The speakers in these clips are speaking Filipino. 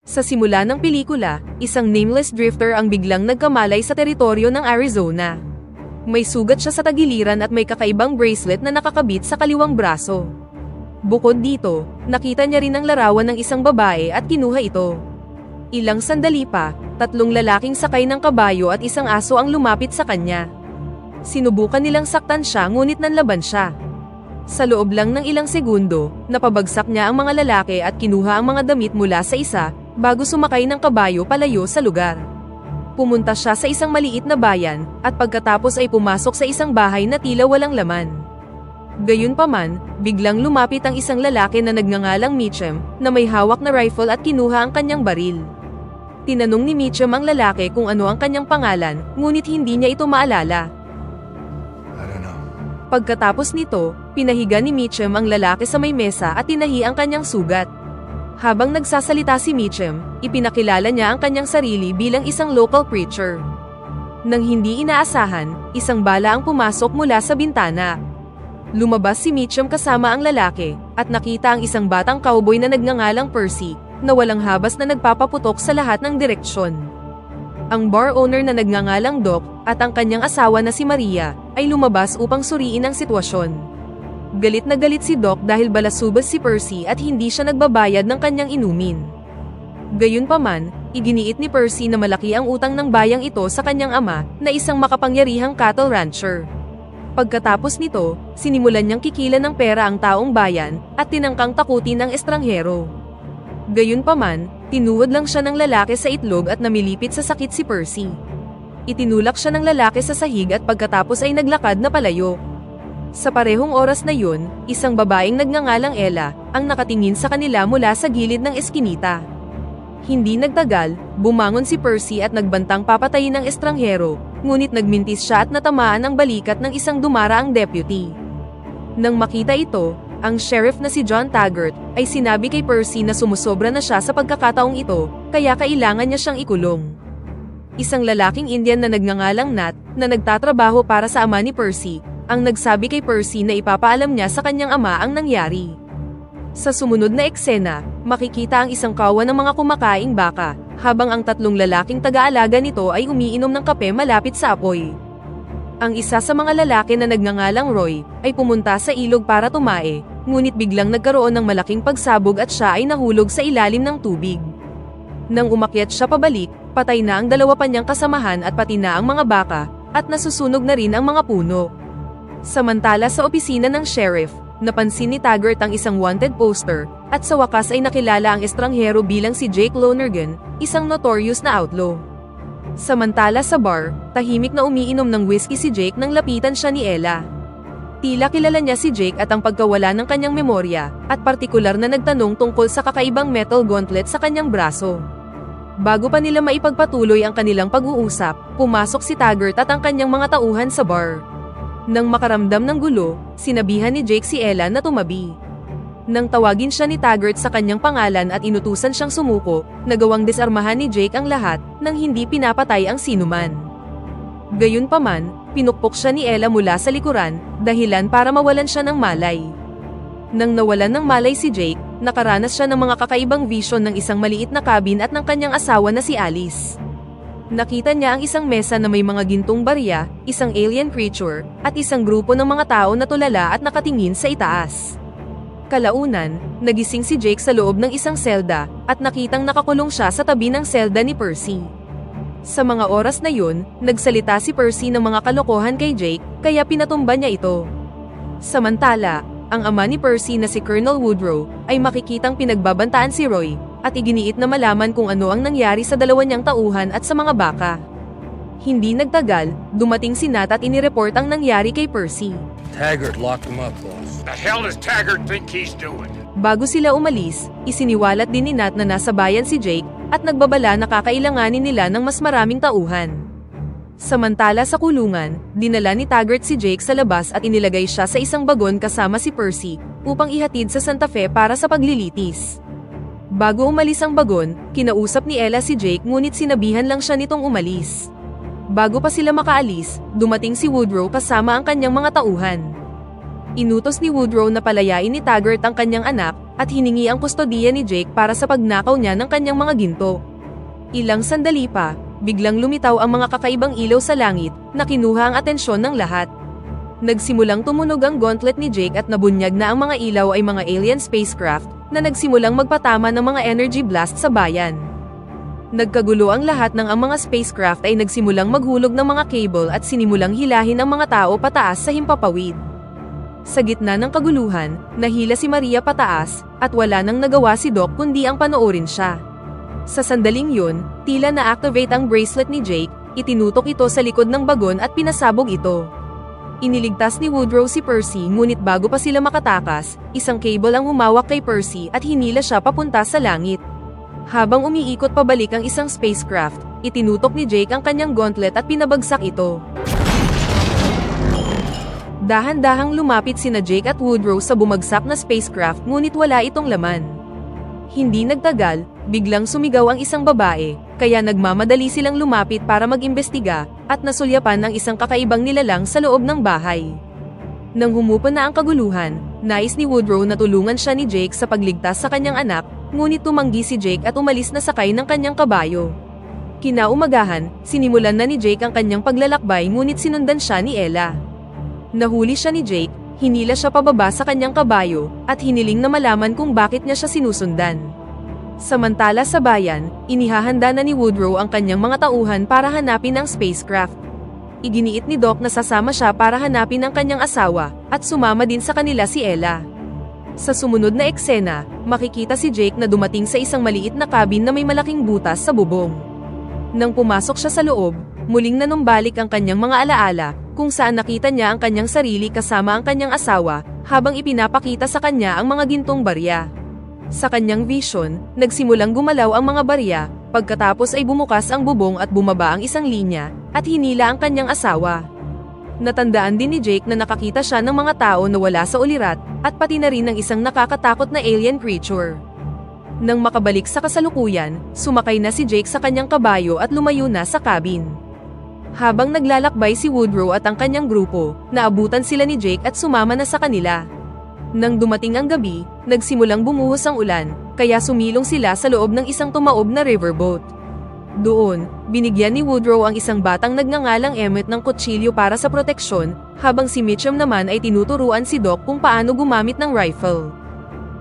Sa simula ng pelikula, isang nameless drifter ang biglang nagkamalay sa teritoryo ng Arizona. May sugat siya sa tagiliran at may kakaibang bracelet na nakakabit sa kaliwang braso. Bukod dito, nakita niya rin ang larawan ng isang babae at kinuha ito. Ilang sandali pa, 3 lalaking sakay ng kabayo at isang aso ang lumapit sa kanya. Sinubukan nilang saktan siya ngunit nanlaban siya. Sa loob lang ng ilang segundo, napabagsak niya ang mga lalaki at kinuha ang mga damit mula sa isa, bago sumakay ng kabayo palayo sa lugar. Pumunta siya sa isang maliit na bayan, at pagkatapos ay pumasok sa isang bahay na tila walang laman. Gayunpaman, biglang lumapit ang isang lalaki na nagngangalang Mitchum, na may hawak na rifle at kinuha ang kanyang baril. Tinanong ni Mitchum ang lalaki kung ano ang kanyang pangalan, ngunit hindi niya ito maalala. Pagkatapos nito, pinahiga ni Mitchum ang lalaki sa may mesa at tinahi ang kanyang sugat. Habang nagsasalita si Mitchum, ipinakilala niya ang kanyang sarili bilang isang local preacher. Nang hindi inaasahan, isang bala ang pumasok mula sa bintana. Lumabas si Mitchum kasama ang lalaki, at nakita ang isang batang cowboy na nagngangalang Percy, na walang habas na nagpapaputok sa lahat ng direksyon. Ang bar owner na nagngangalang Doc, at ang kanyang asawa na si Maria, ay lumabas upang suriin ang sitwasyon. Galit na galit si Doc dahil balasubas si Percy at hindi siya nagbabayad ng kanyang inumin. Gayunpaman, iginiit ni Percy na malaki ang utang ng bayang ito sa kanyang ama, na isang makapangyarihang cattle rancher. Pagkatapos nito, sinimulan niyang kikilan ng pera ang taong bayan, at tinangkang takutin ang estranghero. Gayunpaman, tinuod lang siya ng lalaki sa itlog at namilipit sa sakit si Percy. Itinulak siya ng lalaki sa sahig at pagkatapos ay naglakad na palayo. Sa parehong oras na yun, isang babaeng nagngangalang Ella, ang nakatingin sa kanila mula sa gilid ng eskinita. Hindi nagtagal, bumangon si Percy at nagbantang papatayin ng estranghero, ngunit nagmintis siya at natamaan ang balikat ng isang dumaraang deputy. Nang makita ito, ang sheriff na si John Taggart, ay sinabi kay Percy na sumusobra na siya sa pagkakataong ito, kaya kailangan niya siyang ikulong. Isang lalaking Indian na nagngangalang Nat, na nagtatrabaho para sa ama ni Percy, ang nagsabi kay Percy na ipapaalam niya sa kanyang ama ang nangyari. Sa sumunod na eksena, makikita ang isang kawan ng mga kumakaing baka, habang ang 3 lalaking taga-alaga nito ay umiinom ng kape malapit sa apoy. Ang isa sa mga lalaki na nagngangalang Roy, ay pumunta sa ilog para tumae, ngunit biglang nagkaroon ng malaking pagsabog at siya ay nahulog sa ilalim ng tubig. Nang umakyat siya pabalik, patay na ang 2 pa niyang kasamahan at pati na ang mga baka, at nasusunog na rin ang mga puno. Samantala sa opisina ng sheriff, napansin ni Taggart ang isang wanted poster, at sa wakas ay nakilala ang estranghero bilang si Jake Lonergan, isang notorious na outlaw. Samantala sa bar, tahimik na umiinom ng whiskey si Jake nang lapitan siya ni Ella. Tila kilala niya si Jake at ang pagkawala ng kanyang memorya, at partikular na nagtanong tungkol sa kakaibang metal gauntlet sa kanyang braso. Bago pa nila maipagpatuloy ang kanilang pag-uusap, pumasok si Taggart at ang kanyang mga tauhan sa bar. Nang makaramdam ng gulo, sinabihan ni Jake si Ella na tumabi. Nang tawagin siya ni Taggart sa kanyang pangalan at inutusan siyang sumuko, nagawang desarmahan ni Jake ang lahat, nang hindi pinapatay ang sinuman. Gayunpaman, pinukpok siya ni Ella mula sa likuran, dahilan para mawalan siya ng malay. Nang nawalan ng malay si Jake, nakaranas siya ng mga kakaibang vision ng isang maliit na cabin at ng kanyang asawa na si Alice. Nakita niya ang isang mesa na may mga gintong barya, isang alien creature, at isang grupo ng mga tao na tulala at nakatingin sa itaas. Kalaunan, nagising si Jake sa loob ng isang selda, at nakitang nakakulong siya sa tabi ng selda ni Percy. Sa mga oras na yun, nagsalita si Percy ng mga kalokohan kay Jake, kaya pinatumba niya ito. Samantala, ang ama ni Percy na si Colonel Woodrow, ay makikitang pinagbabantaan si Roy, at iginiit na malaman kung ano ang nangyari sa 2 niyang tauhan at sa mga baka. Hindi nagtagal, dumating si Nat at inireport ang nangyari kay Percy. Taggart locked him up, boss. The hell does Taggart think he's doing? Bago sila umalis, isiniwalat din ni Nat na nasa bayan si Jake, at nagbabala na kakailanganin nila ng mas maraming tauhan. Samantala sa kulungan, dinala ni Taggart si Jake sa labas at inilagay siya sa isang bagon kasama si Percy, upang ihatid sa Santa Fe para sa paglilitis. Bago umalis ang bagon, kinausap ni Ella si Jake ngunit sinabihan lang siya nitong umalis. Bago pa sila makaalis, dumating si Woodrow kasama ang kanyang mga tauhan. Inutos ni Woodrow na palayain ni Taggart ang kanyang anak, at hiningi ang kustodiya ni Jake para sa pagnakaw niya ng kanyang mga ginto. Ilang sandali pa, biglang lumitaw ang mga kakaibang ilaw sa langit na kinuha ang atensyon ng lahat. Nagsimulang tumunog ang gauntlet ni Jake at nabunyag na ang mga ilaw ay mga alien spacecraft na nagsimulang magpatama ng mga energy blast sa bayan. Nagkagulo ang lahat ng ang mga spacecraft ay nagsimulang maghulog ng mga cable at sinimulang hilahin ang mga tao pataas sa himpapawid. Sa gitna ng kaguluhan, nahila si Maria pataas, at wala nang nagawa si Doc kundi ang panoorin siya. Sa sandaling yun, tila na-activate ang bracelet ni Jake, itinutok ito sa likod ng bagon at pinasabog ito. Iniligtas ni Woodrow si Percy ngunit bago pa sila makatakas, isang cable ang humawak kay Percy at hinila siya papunta sa langit. Habang umiikot pabalik ang isang spacecraft, itinutok ni Jake ang kanyang gauntlet at pinabagsak ito. Dahan-dahang lumapit sina Jake at Woodrow sa bumagsak na spacecraft ngunit wala itong laman. Hindi nagtagal, biglang sumigaw ang isang babae, kaya nagmamadali silang lumapit para mag-imbestiga, at nasulyapan ng isang kakaibang nilalang sa loob ng bahay. Nang humupa na ang kaguluhan, nais ni Woodrow na tulungan siya ni Jake sa pagligtas sa kanyang anak, ngunit tumanggi si Jake at umalis na sakay ng kanyang kabayo. Kinaumagahan, sinimulan na ni Jake ang kanyang paglalakbay ngunit sinundan siya ni Ella. Nahuli siya ni Jake, hinila siya pababa sa kanyang kabayo, at hiniling na malaman kung bakit niya siya sinusundan. Samantala sa bayan, inihahanda na ni Woodrow ang kanyang mga tauhan para hanapin ang spacecraft. Iginiit ni Doc na sasama siya para hanapin ang kanyang asawa, at sumama din sa kanila si Ella. Sa sumunod na eksena, makikita si Jake na dumating sa isang maliit na cabin na may malaking butas sa bubong. Nang pumasok siya sa loob, muling nanumbalik ang kanyang mga alaala, kung saan nakita niya ang kanyang sarili kasama ang kanyang asawa, habang ipinapakita sa kanya ang mga gintong barya. Sa kanyang vision, nagsimulang gumalaw ang mga barya, pagkatapos ay bumukas ang bubong at bumaba ang isang linya, at hinila ang kanyang asawa. Natandaan din ni Jake na nakakita siya ng mga tao na wala sa ulirat, at pati na rin ng isang nakakatakot na alien creature. Nang makabalik sa kasalukuyan, sumakay na si Jake sa kanyang kabayo at lumayo na sa cabin. Habang naglalakbay si Woodrow at ang kanyang grupo, naabutan sila ni Jake at sumama na sa kanila. Nang dumating ang gabi, nagsimulang bumuhos ang ulan, kaya sumilong sila sa loob ng isang tumaob na riverboat. Doon, binigyan ni Woodrow ang isang batang nagngangalang Emmett ng kutsilyo para sa proteksyon, habang si Mitchum naman ay tinuturuan si Doc kung paano gumamit ng rifle.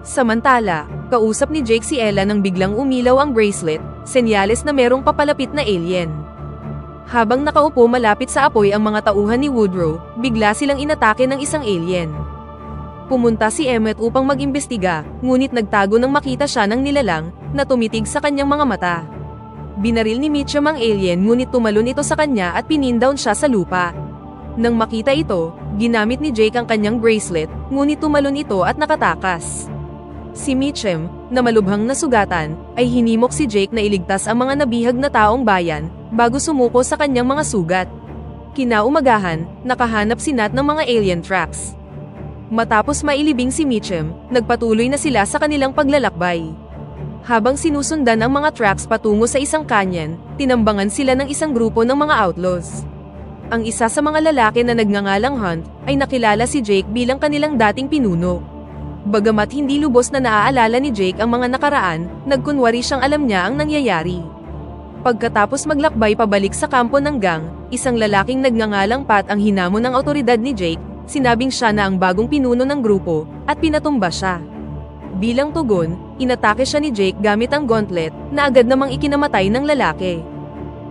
Samantala, kausap ni Jake si Ella nang biglang umilaw ang bracelet, senyales na merong papalapit na alien. Habang nakaupo malapit sa apoy ang mga tauhan ni Woodrow, bigla silang inatake ng isang alien. Pumunta si Emmett upang mag-imbestiga, ngunit nagtago nang makita siya ng nilalang na tumitig sa kanyang mga mata. Binaril ni Mitchum ang alien ngunit tumalon ito sa kanya at pinindown siya sa lupa. Nang makita ito, ginamit ni Jake ang kanyang bracelet, ngunit tumalon ito at nakatakas. Si Mitchum, na malubhang nasugatan, ay hinimok si Jake na iligtas ang mga nabihag na taong bayan, bago sumuko sa kanyang mga sugat. Kinaumagahan, nakahanap si Nat ng mga alien tracks. Matapos mailibing si Mitchum, nagpatuloy na sila sa kanilang paglalakbay. Habang sinusundan ang mga tracks patungo sa isang canyon, tinambangan sila ng isang grupo ng mga outlaws. Ang isa sa mga lalaki na nagngangalang Hunt, ay nakilala si Jake bilang kanilang dating pinuno. Bagamat hindi lubos na naaalala ni Jake ang mga nakaraan, nagkunwari siyang alam niya ang nangyayari. Pagkatapos maglakbay pabalik sa kampo ng gang, isang lalaking nagngangalang Pat ang hinamon ng awtoridad ni Jake, sinabing siya na ang bagong pinuno ng grupo, at pinatumba siya. Bilang tugon, inatake siya ni Jake gamit ang gauntlet, na agad namang ikinamatay ng lalaki.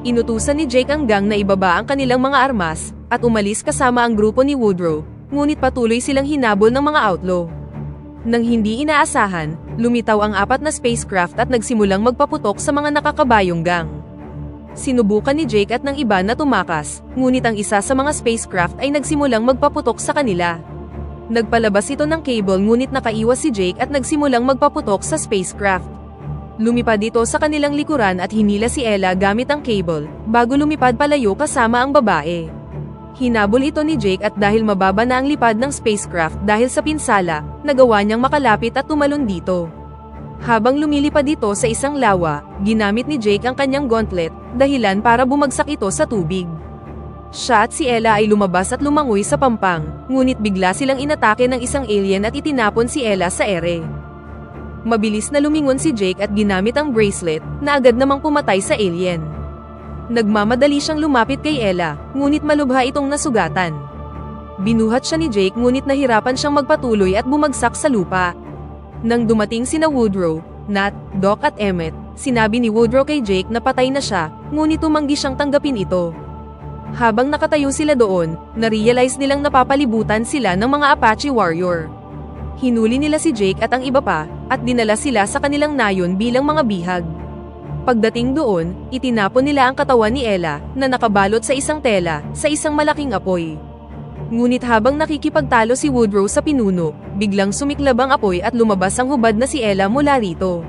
Inutusan ni Jake ang gang na ibaba ang kanilang mga armas, at umalis kasama ang grupo ni Woodrow, ngunit patuloy silang hinabol ng mga outlaw. Nang hindi inaasahan, lumitaw ang 4 na spacecraft at nagsimulang magpaputok sa mga nakakabayong gang. Sinubukan ni Jake at ng iba na tumakas, ngunit ang isa sa mga spacecraft ay nagsimulang magpaputok sa kanila. Nagpalabas ito ng cable ngunit nakaiwas si Jake at nagsimulang magpaputok sa spacecraft. Lumipad ito sa kanilang likuran at hinila si Ella gamit ang cable, bago lumipad palayo kasama ang babae. Hinabol ito ni Jake at dahil mababa na ang lipad ng spacecraft dahil sa pinsala, nagawa niyang makalapit at tumalon dito. Habang lumilipad ito sa isang lawa, ginamit ni Jake ang kanyang gauntlet, dahilan para bumagsak ito sa tubig. Siya at si Ella ay lumabas at lumangoy sa pampang, ngunit bigla silang inatake ng isang alien at itinapon si Ella sa ere. Mabilis na lumingon si Jake at ginamit ang bracelet, na agad namang pumatay sa alien. Nagmamadali siyang lumapit kay Ella, ngunit malubha itong nasugatan. Binuhat siya ni Jake ngunit nahirapan siyang magpatuloy at bumagsak sa lupa. Nang dumating sina Woodrow, Nat, Doc at Emmett, sinabi ni Woodrow kay Jake na patay na siya, ngunit tumanggi siyang tanggapin ito. Habang nakatayo sila doon, na-realize nilang napapalibutan sila ng mga Apache warrior. Hinuli nila si Jake at ang iba pa, at dinala sila sa kanilang nayon bilang mga bihag. Pagdating doon, itinapon nila ang katawan ni Ella, na nakabalot sa isang tela, sa isang malaking apoy. Ngunit habang nakikipagtalo si Woodrow sa pinuno, biglang sumiklab ang apoy at lumabas ang hubad na si Ella mula rito.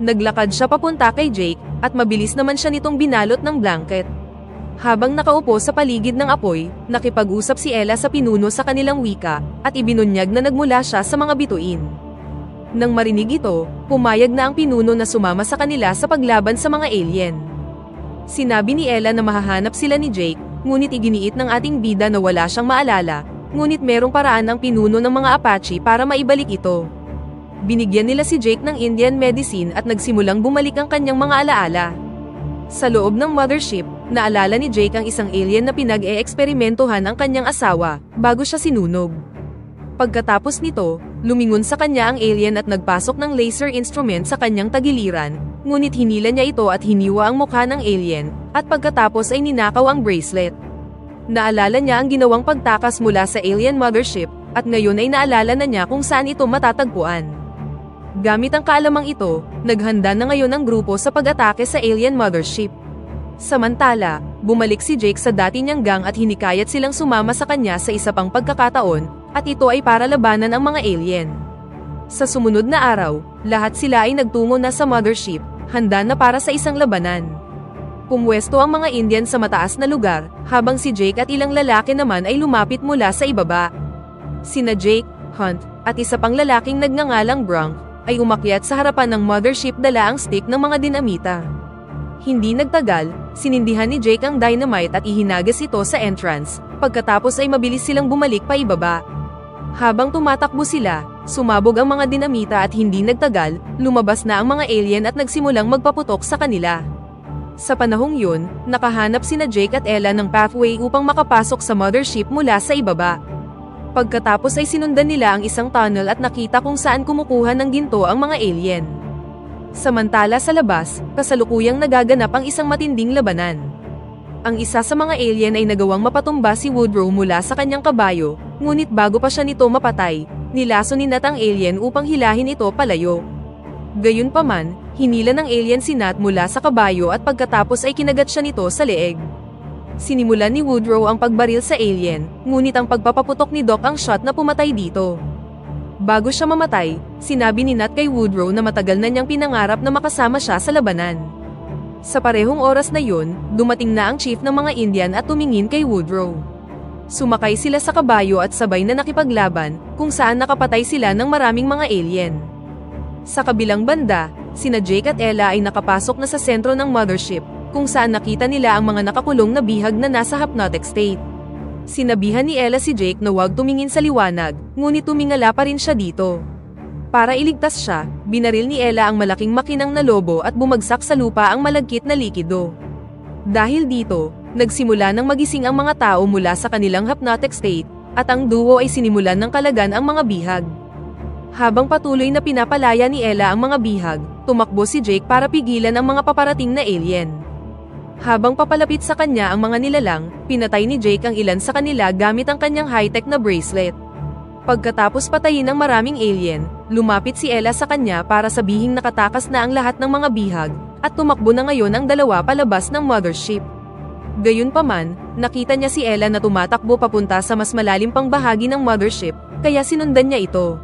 Naglakad siya papunta kay Jake, at mabilis naman siya nitong binalot ng blanket. Habang nakaupo sa paligid ng apoy, nakipag-usap si Ella sa pinuno sa kanilang wika, at ibinunyag na nagmula siya sa mga bituin. Nang marinig ito, pumayag na ang pinuno na sumama sa kanila sa paglaban sa mga alien. Sinabi ni Ella na mahahanap sila ni Jake, ngunit iginiit ng ating bida na wala siyang maalala, ngunit merong paraan ang pinuno ng mga Apache para maibalik ito. Binigyan nila si Jake ng Indian medicine at nagsimulang bumalik ang kanyang mga alaala. Sa loob ng mothership, naalala ni Jake ang isang alien na pinag-e-eksperimentuhan ang kanyang asawa, bago siya sinunog. Pagkatapos nito, lumingon sa kanya ang alien at nagpasok ng laser instrument sa kanyang tagiliran, ngunit hinila niya ito at hiniwa ang mukha ng alien, at pagkatapos ay ninakaw ang bracelet. Naalala niya ang ginawang pagtakas mula sa alien mothership, at ngayon ay naalala na niya kung saan ito matatagpuan. Gamit ang kaalamang ito, naghanda na ngayon ang grupo sa pag-atake sa alien mothership. Samantala, bumalik si Jake sa dati niyang gang at hinikayat silang sumama sa kanya sa isa pang pagkakataon, at ito ay para labanan ang mga alien. Sa sumunod na araw, lahat sila ay nagtungo na sa mothership, handa na para sa isang labanan. Pumwesto ang mga Indian sa mataas na lugar, habang si Jake at ilang lalaki naman ay lumapit mula sa ibaba. Sina Jake, Hunt, at isa pang lalaking nagngangalang Bronk, ay umakyat sa harapan ng mothership dala ang stick ng mga dinamita. Hindi nagtagal, sinindihan ni Jake ang dynamite at ihinagas ito sa entrance, pagkatapos ay mabilis silang bumalik pa ibaba. Habang tumatakbo sila, sumabog ang mga dinamita at hindi nagtagal, lumabas na ang mga alien at nagsimulang magpaputok sa kanila. Sa panahong yun, nakahanap sina Jake at Ella ng pathway upang makapasok sa mothership mula sa ibaba. Pagkatapos ay sinundan nila ang isang tunnel at nakita kung saan kumukuha ng ginto ang mga alien. Samantala sa labas, kasalukuyang nagaganap ang isang matinding labanan. Ang isa sa mga alien ay nagawang mapatumba si Woodrow mula sa kanyang kabayo, ngunit bago pa siya nito mapatay, nilaso ni Nat ang alien upang hilahin ito palayo. Gayunpaman, hinila ng alien si Nat mula sa kabayo at pagkatapos ay kinagat siya nito sa leeg. Sinimulan ni Woodrow ang pagbaril sa alien, ngunit ang pagpapaputok ni Doc ang shot na pumatay dito. Bago siya mamatay, sinabi ni Nat kay Woodrow na matagal na niyang pinangarap na makasama siya sa labanan. Sa parehong oras na yun, dumating na ang chief ng mga Indian at tumingin kay Woodrow. Sumakay sila sa kabayo at sabay na nakipaglaban, kung saan nakapatay sila ng maraming mga alien. Sa kabilang banda, sina Jake at Ella ay nakapasok na sa sentro ng mothership, kung saan nakita nila ang mga nakakulong na bihag na nasa hypnotic state. Sinabihan ni Ella si Jake na huwag tumingin sa liwanag, ngunit tumingala pa rin siya dito. Para iligtas siya, binaril ni Ella ang malaking makinang na lobo at bumagsak sa lupa ang malagkit na likido. Dahil dito, nagsimula ng magising ang mga tao mula sa kanilang hypnotic state, at ang duo ay sinimulan ng kalagan ang mga bihag. Habang patuloy na pinapalaya ni Ella ang mga bihag, tumakbo si Jake para pigilan ang mga paparating na alien. Habang papalapit sa kanya ang mga nilalang, pinatay ni Jake ang ilan sa kanila gamit ang kanyang high-tech na bracelet. Pagkatapos patayin ng maraming alien, lumapit si Ella sa kanya para sabihing nakatakas na ang lahat ng mga bihag, at tumakbo na ngayon ang dalawa palabas ng mothership. Gayunpaman, nakita niya si Ella na tumatakbo papunta sa mas malalim pang bahagi ng mothership, kaya sinundan niya ito.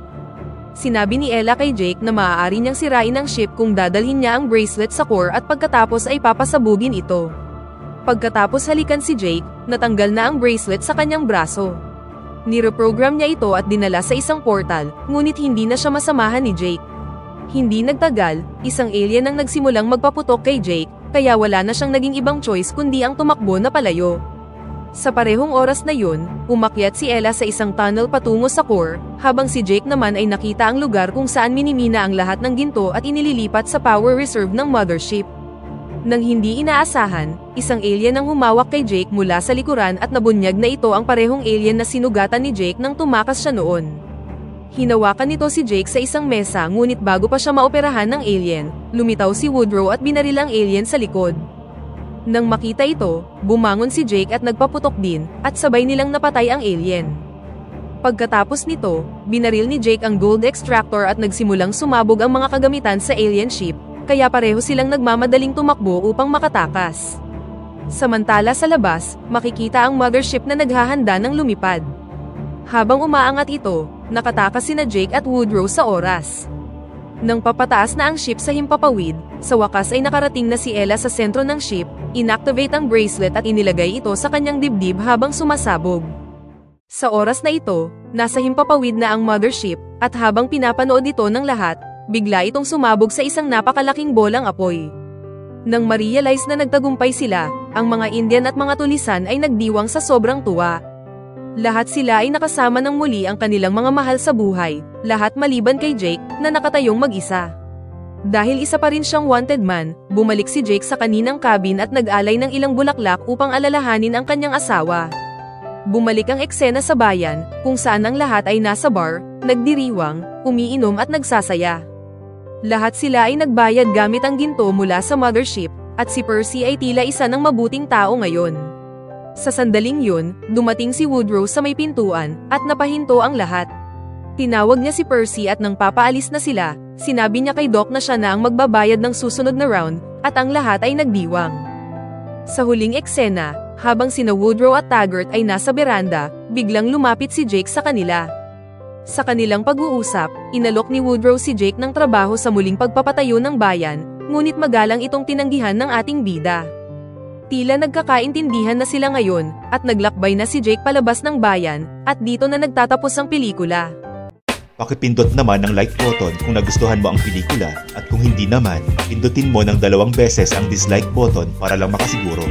Sinabi ni Ella kay Jake na maaari niyang sirain ang ship kung dadalhin niya ang bracelet sa core at pagkatapos ay papasabugin ito. Pagkatapos halikan si Jake, natanggal na ang bracelet sa kanyang braso. Nireprogram niya ito at dinala sa isang portal, ngunit hindi na siya masamahan ni Jake. Hindi nagtagal, isang alien ang nagsimulang magpaputok kay Jake, kaya wala na siyang naging ibang choice kundi ang tumakbo na palayo. Sa parehong oras na yun, umakyat si Ella sa isang tunnel patungo sa core, habang si Jake naman ay nakita ang lugar kung saan minimina ang lahat ng ginto at inililipat sa power reserve ng mothership. Nang hindi inaasahan, isang alien ang humawak kay Jake mula sa likuran at nabunyag na ito ang parehong alien na sinugatan ni Jake nang tumakas siya noon. Hinawakan nito si Jake sa isang mesa ngunit bago pa siya maoperahan ng alien, lumitaw si Woodrow at binaril ang alien sa likod. Nang makita ito, bumangon si Jake at nagpaputok din, at sabay nilang napatay ang alien. Pagkatapos nito, binaril ni Jake ang gold extractor at nagsimulang sumabog ang mga kagamitan sa alien ship, kaya pareho silang nagmamadaling tumakbo upang makatakas. Samantala sa labas, makikita ang mothership na naghahanda ng lumipad. Habang umaangat ito, nakatakas sina Jake at Woodrow sa oras. Nang papataas na ang ship sa himpapawid, sa wakas ay nakarating na si Ella sa sentro ng ship, inactivate ang bracelet at inilagay ito sa kanyang dibdib habang sumasabog. Sa oras na ito, nasa himpapawid na ang mothership, at habang pinapanood ito ng lahat, bigla itong sumabog sa isang napakalaking bolang apoy. Nang ma-realize na nagtagumpay sila, ang mga Indian at mga tulisan ay nagdiwang sa sobrang tuwa. Lahat sila ay nakasama ng muli ang kanilang mga mahal sa buhay, lahat maliban kay Jake, na nakatayong mag-isa. Dahil isa pa rin siyang wanted man, bumalik si Jake sa kaninang cabin at nag-alay ng ilang bulaklak upang alalahanin ang kanyang asawa. Bumalik ang eksena sa bayan, kung saan ang lahat ay nasa bar, nagdiriwang, umiinom at nagsasaya. Lahat sila ay nagbayad gamit ang ginto mula sa mothership, at si Percy ay tila isa ng mabuting tao ngayon. Sa sandaling yun, dumating si Woodrow sa may pintuan, at napahinto ang lahat. Tinawag niya si Percy at nang papaalis na sila, sinabi niya kay Doc na siya na ang magbabayad ng susunod na round, at ang lahat ay nagdiwang. Sa huling eksena, habang sina Woodrow at Taggart ay nasa beranda, biglang lumapit si Jake sa kanila. Sa kanilang pag-uusap, inalok ni Woodrow si Jake ng trabaho sa muling pagpapatayo ng bayan, ngunit magalang itong tinanggihan ng ating bida. Tila nagkakaintindihan na sila ngayon, at naglakbay na si Jake palabas ng bayan, at dito na nagtatapos ang pelikula. Pakipindot naman ang like button kung nagustuhan mo ang pelikula, at kung hindi naman, pindutin mo ng 2 beses ang dislike button para lang makasiguro.